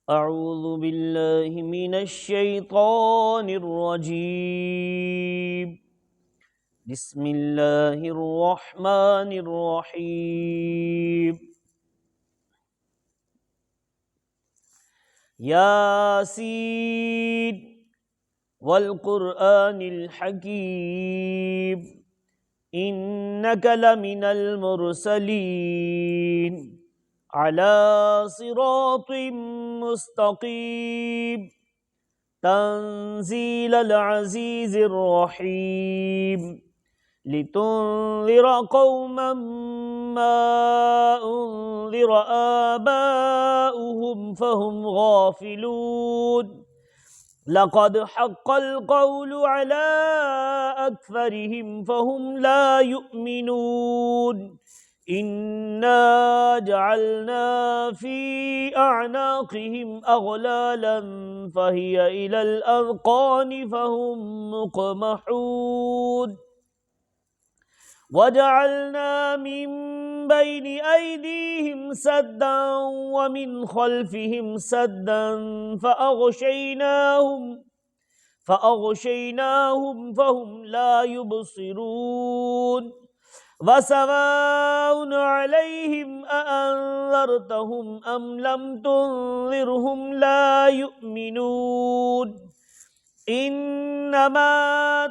أعوذ بالله من الشيطان الرجيم. بسم الله الرحمن الرحيم. ياسين والقرآن الحكيم إنك لمن المرسلين على صراط مستقيم تنزيل العزيز الرحيم لتنذر قوما ما أنذر آباؤهم فهم غافلون لقد حق القول على أكثرهم فهم لا يؤمنون إنا جعلنا في أعناقهم أغلالا فهي إلى الأذقان فهم مقمحون وجعلنا من بين أيديهم سدا ومن خلفهم سدا فأغشيناهم فهم لا يبصرون وسواء عليهم أأنذرتهم أم لم تنذرهم لا يؤمنون إنما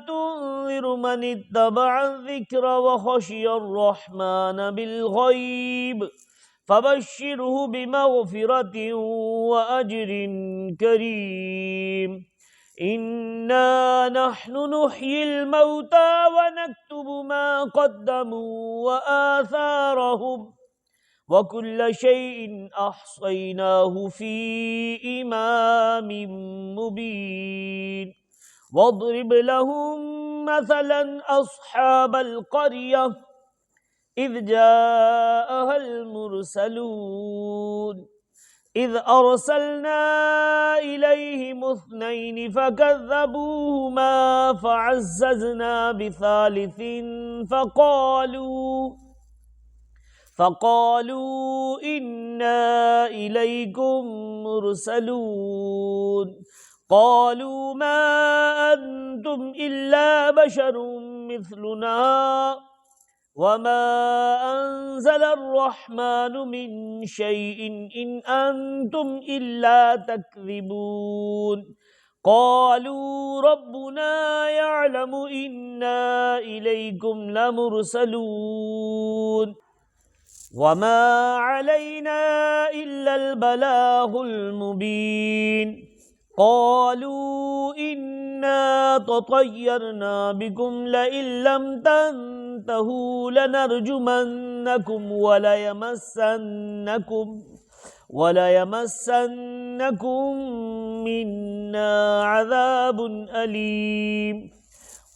تنذر من اتبع الذكر وخشي الرحمن بالغيب فبشره بمغفرة وأجر كريم إنا نحن نحيي الموتى ونكتب ما قدموا وآثارهم وكل شيء أحصيناه في إمام مبين واضرب لهم مثلا أصحاب القرية إذ جاءها المرسلون إذ أرسلنا إليهم اثنين فكذبوهما فعززنا بثالث فقالوا إنا إليكم مرسلون قالوا ما أنتم إلا بشر مثلنا وما أنزل الرحمن من شيء إن أنتم إلا تكذبون قالوا ربنا يعلم إنا إليكم لمرسلون وما علينا إلا البلاغ المبين قالوا إنا تطيرنا بكم لئن لم تنتهوا لنرجمنكم وليمسنكم منا عذاب أليم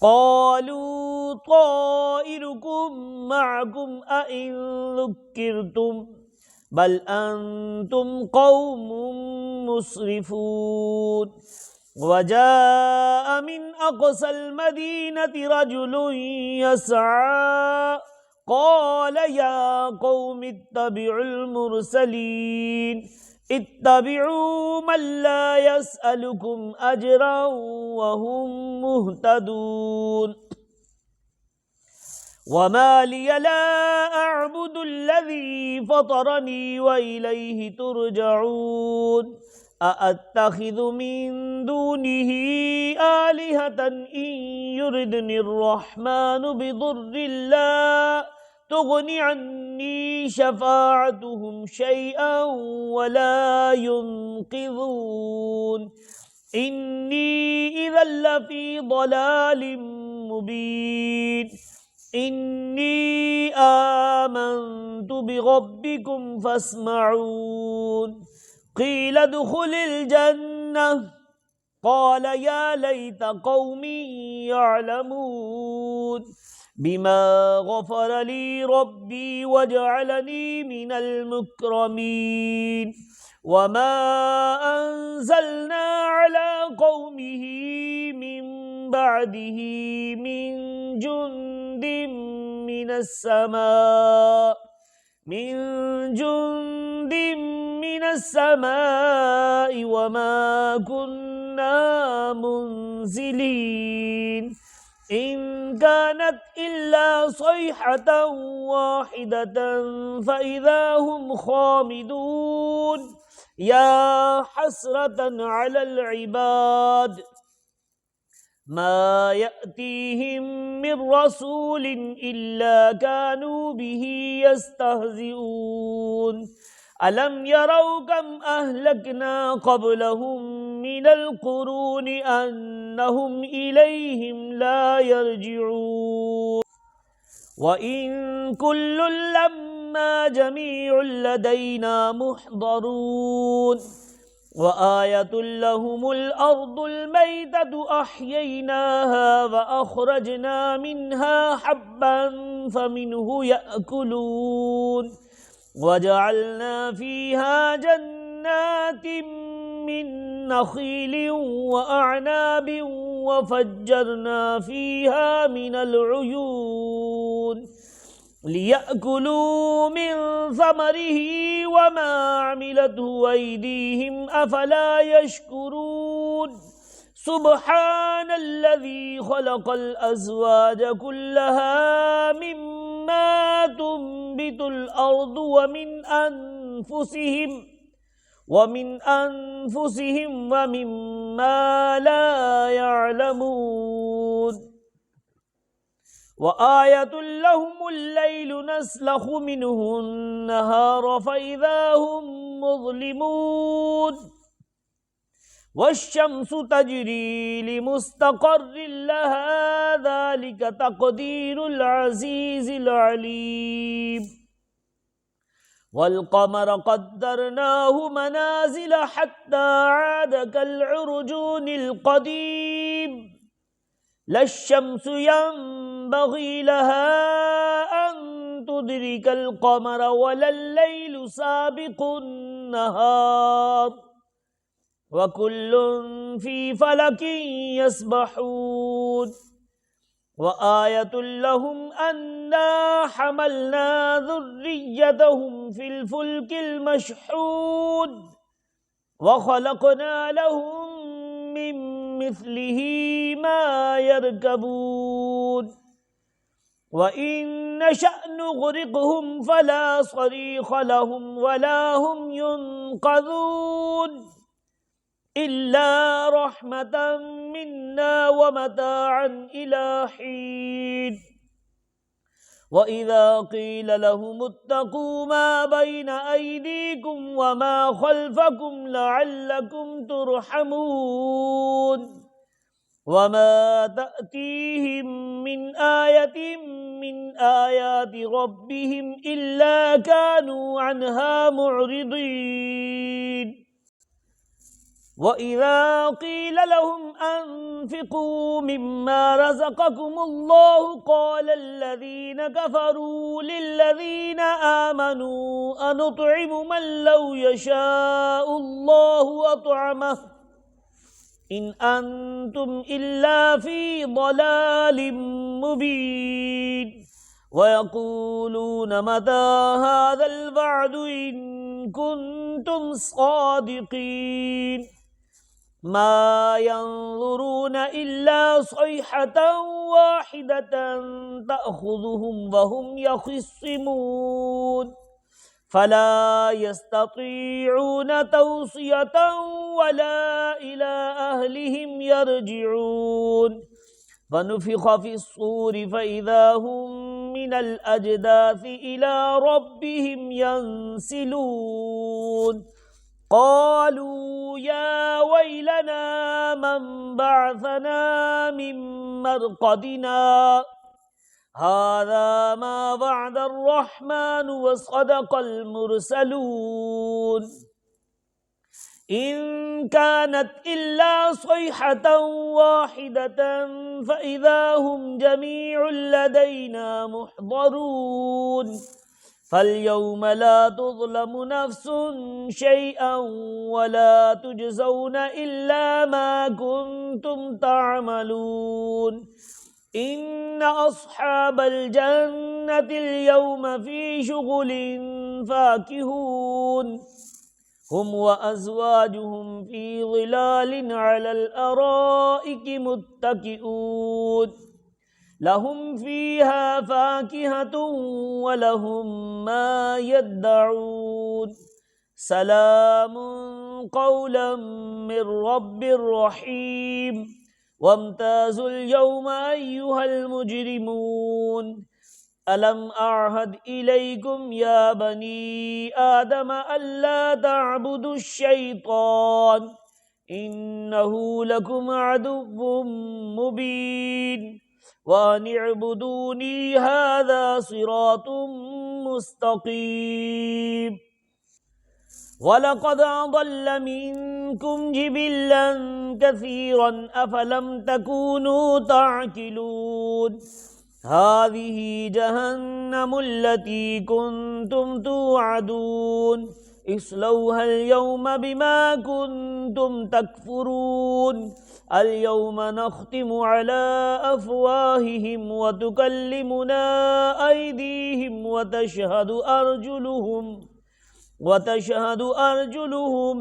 قالوا طائركم معكم أئن ذكرتم بل أنتم قوم مسرفون وجاء من أقصى المدينة رجل يسعى قال يا قوم اتبعوا المرسلين اتبعوا من لا يسألكم أجرا وهم مهتدون وما لي لا أعبد الذي فطرني وإليه ترجعون أأتخذ من دونه آلهة إن يردني الرحمن بضر لا تغن عني شفاعتهم شيئا ولا ينقذون إني إذا لفي ضلال مبين إني آمنت بربكم فاسمعون قيل ادخل الجنة قال يا ليت قومي يعلمون بما غفر لي ربي وجعلني من المكرمين وما أنزلنا على قومه من بعده من جند من السماء من جند من السماء وما كنا منزلين إن كانت إلا صيحة واحدة فإذا هم خامدون يا حسرة على العباد ما يأتيهم من رسول إلا كانوا به يستهزئون ألم يروا كم أهلكنا قبلهم من القرون أنهم إليهم لا يرجعون وإن كل لما جميع لدينا محضرون وآية لهم الأرض الميتة أحييناها وأخرجنا منها حبا فمنه يأكلون وجعلنا فيها جنات من نخيل وأعناب وفجرنا فيها من العيون ليأكلوا من ثمره وما عملته أيديهم أفلا يشكرون سبحان الذي خلق الأزواج كلها مما تنبت الأرض ومن أنفسهم ومما لا يعلمون وآية لهم الليل نسلخ منه النهار فإذا هم مظلمون والشمس تجري لمستقر لها ذلك تقدير العزيز العليم والقمر قدرناه منازل حتى عاد كالعرجون القديم لا الشمس ينبغي لها أن تدرك القمر ولا الليل سابق النهار وكل في فلك يسبحون وآية لهم أنا حملنا ذريتهم في الفلك المشحون وخلقنا لهم من مثله ما يركبون وإن نشأ نغرقهم فلا صريخ لهم ولا هم ينقذون إلا رحمة منا ومتاعا إلى حين وإذا قيل لهم اتقوا ما بين أيديكم وما خلفكم لعلكم ترحمون وما تأتيهم من آية من آيات ربهم إلا كانوا عنها معرضين وإذا قيل لهم أنفقوا مما رزقكم الله قال الذين كفروا للذين آمنوا أنطعم من لو يشاء الله أطعمه إن أنتم إلا في ضلال مبين ويقولون متى هذا الوعد إن كنتم صادقين ما ينظرون إلا صيحة واحدة تأخذهم وهم يخصمون فلا يستطيعون توصية ولا إلى أهلهم يرجعون فنفخ في الصور فإذا هم من الأجداث إلى ربهم ينسلون قالوا يا ويلنا من بعثنا من مرقدنا هذا ما وعد الرحمن وصدق المرسلون إن كانت إلا صيحة واحدة فإذا هم جميع لدينا محضرون فاليوم لا تظلم نفس شيئا ولا تجزون إلا ما كنتم تعملون إن أصحاب الجنة اليوم في شغل فاكهون هم وأزواجهم في ظلال على الأرائك متكئون لهم فيها فاكهة ولهم ما يدعون سلام قولا من رب رحيم وامتازوا اليوم أيها المجرمون ألم أعهد إليكم يا بني آدم ألا تعبدوا الشيطان إنه لكم عدو مبين وأن اعبدوني هذا صراط مستقيم ولقد أضل منكم جبلا كثيرا أفلم تكونوا تعقلون هذه جهنم التي كنتم توعدون اصلوها اليوم بما كنتم تكفرون اليوم نختم على أفواههم وتكلمنا أيديهم وتشهد أرجلهم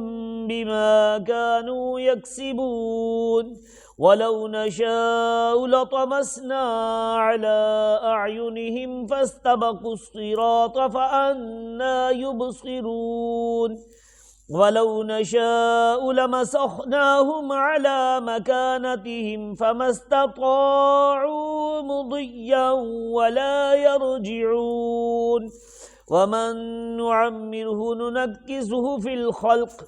بما كانوا يكسبون ولو نشاء لطمسنا على أعينهم فاستبقوا الصراط فأنى يبصرون ولو نشاء لمسخناهم على مكانتهم فما استطاعوا مضيا ولا يرجعون ومن نعمره ننكسه في الخلق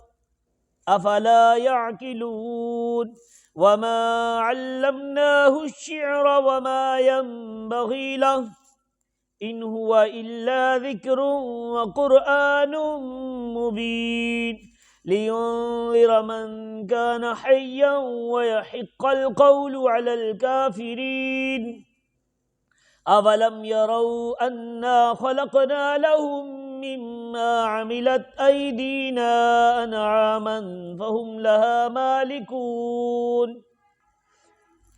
أفلا يعقلون وما علمناه الشعر وما ينبغي له إن هو إلا ذكر وقرآن مبين لينذر من كان حيا ويحق القول على الكافرين أولم يروا أنا خلقنا لهم مما عملت أيدينا أنعاما فهم لها مالكون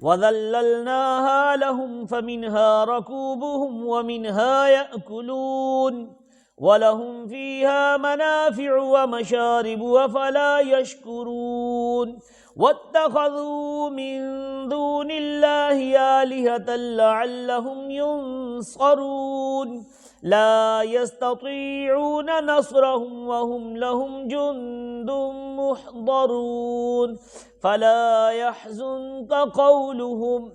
وذللناها لهم فمنها ركوبهم ومنها يأكلون ولهم فيها منافع ومشارب أفلا يشكرون واتخذوا من دون الله آلهة لعلهم ينصرون لا يستطيعون نصرهم وهم لهم جند محضرون فلا يحزنك قولهم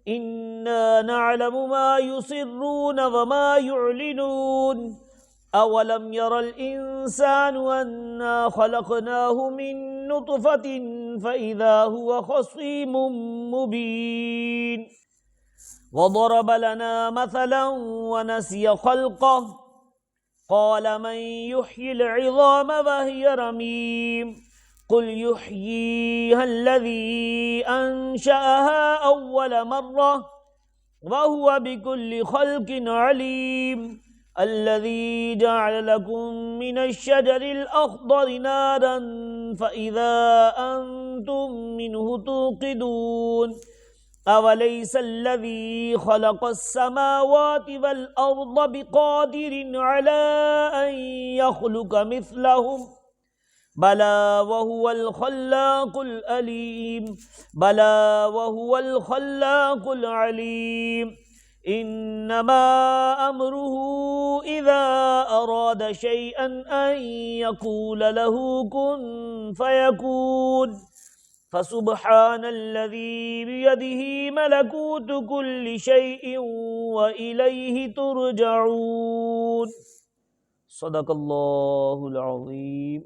إنا نعلم ما يسرون وما يعلنون أولم ير الإنسان أنا خلقناه من نطفة فإذا هو خصيم مبين وضرب لنا مثلا ونسي خلقه قال من يحيي العظام وهي رميم قل يحييها الذي أنشأها أول مرة وهو بكل خلق عليم الذي جعل لكم من الشجر الأخضر نارا فإذا أنتم منه توقدون أوليس الذي خلق السماوات والأرض بقادر على أن يخلق مثلهم بلى وهو الخلاق الأليم بلى وهو الخلاق العليم إنما أمره إذا أراد شيئا أن يقول له كن فيكون فسبحان الذي بيده ملكوت كل شيء وإليه ترجعون صدق الله العظيم